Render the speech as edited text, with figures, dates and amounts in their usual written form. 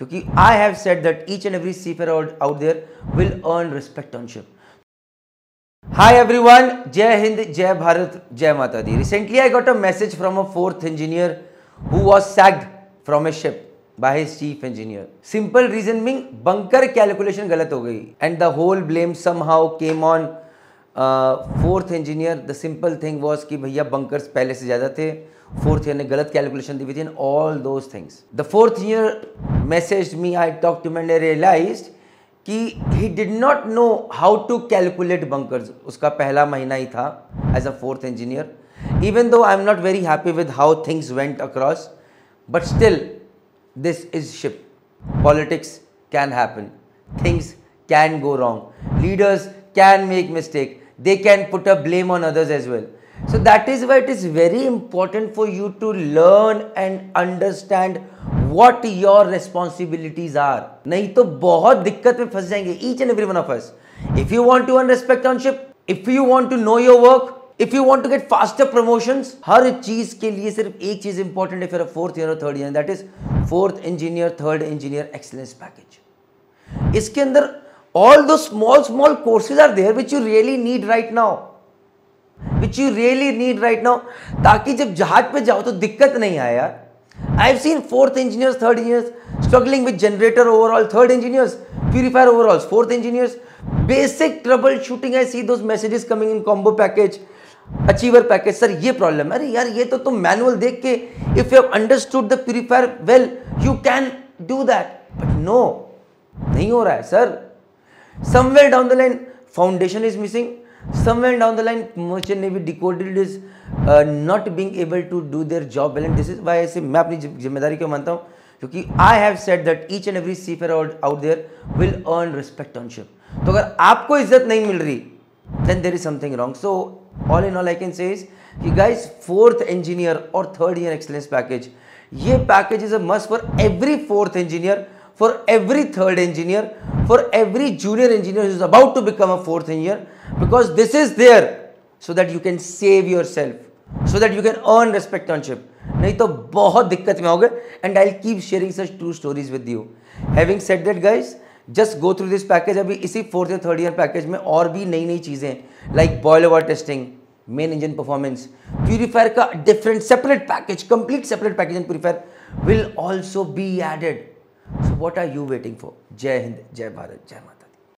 क्योंकि I have said that each and every seafarer out there will earn respect on ship. Hi everyone, Jai Hind, Jai Bharat, Jai Mata Di. Recently I got a message from a fourth engineer who was sacked from a ship by his chief engineer. Simple reason being bunker calculation गलत हो गई and the whole blame somehow came on fourth engineer. The simple thing was कि भैया bunkers पहले से ज़्यादा थे, fourth year ने गलत calculation दी हुई थी and all those things. The fourth year messaged me, I talked to him and I realized कि he did not know how to calculate bunkers. उसका पहला महीना ही था as a fourth engineer. Even though I am not very happy with how things went across, but still this is ship. Politics can happen. Things can go wrong. Leaders can make mistake. They can put a blame on others as well. So that is why it is very important for you to learn and understand what your responsibilities are. नहीं तो बहुत दिक्कत में फंस जाएंगे each and every one of us. If you want to earn respect on ship, if you want to know your work, if you want to get faster promotions, हर चीज के लिए सिर्फ एक चीज important है for a fourth year or third year, that is fourth engineer, third engineer excellence package. इसके अंदर all those small courses are there which you really need right now. Which you really need right now, ताकि जब जहाज पे जाओ तो दिक्कत नहीं आए यार. I've seen fourth engineers, third engineers struggling with generator overall, third engineers, purifier overalls, fourth engineers, basic troubleshooting. I see those messages coming in combo package, achiever package. Sir, ये problem है. अरे यार ये तो तुम manual देख के, if you have understood the purifier well, you can do that. But no, नहीं हो रहा है sir. Somewhere down the line, foundation is missing. Somewhere down the line, merchant navy decoded is not being able to do their job well, and this is why I say मैं अपनी जिम्मेदारी क्यों मानता हूँ, क्योंकि I have said that each and every seafarer out there will earn respect on ship. तो अगर आपको इज्जत नहीं मिल रही, then there is something wrong. So all in all I can say is कि guys, fourth engineer और third year excellence package, ये package is a must for every fourth engineer, for every third engineer, for every junior engineer who is about to become a fourth engineer, because this is there so that you can save yourself, so that you can earn respect on ship. नहीं तो बहुत दिक्कत में होगे. And I'll keep sharing such true stories with you. Having said that guys, just go through this package. अभी इसी fourth या third year package में और भी नई चीज़ें like boil over testing, main engine performance, purifier का different separate package, complete separate package and purifier will also be added. So what are you waiting for? Jai Hind, Jai Bharat, Jai Mata.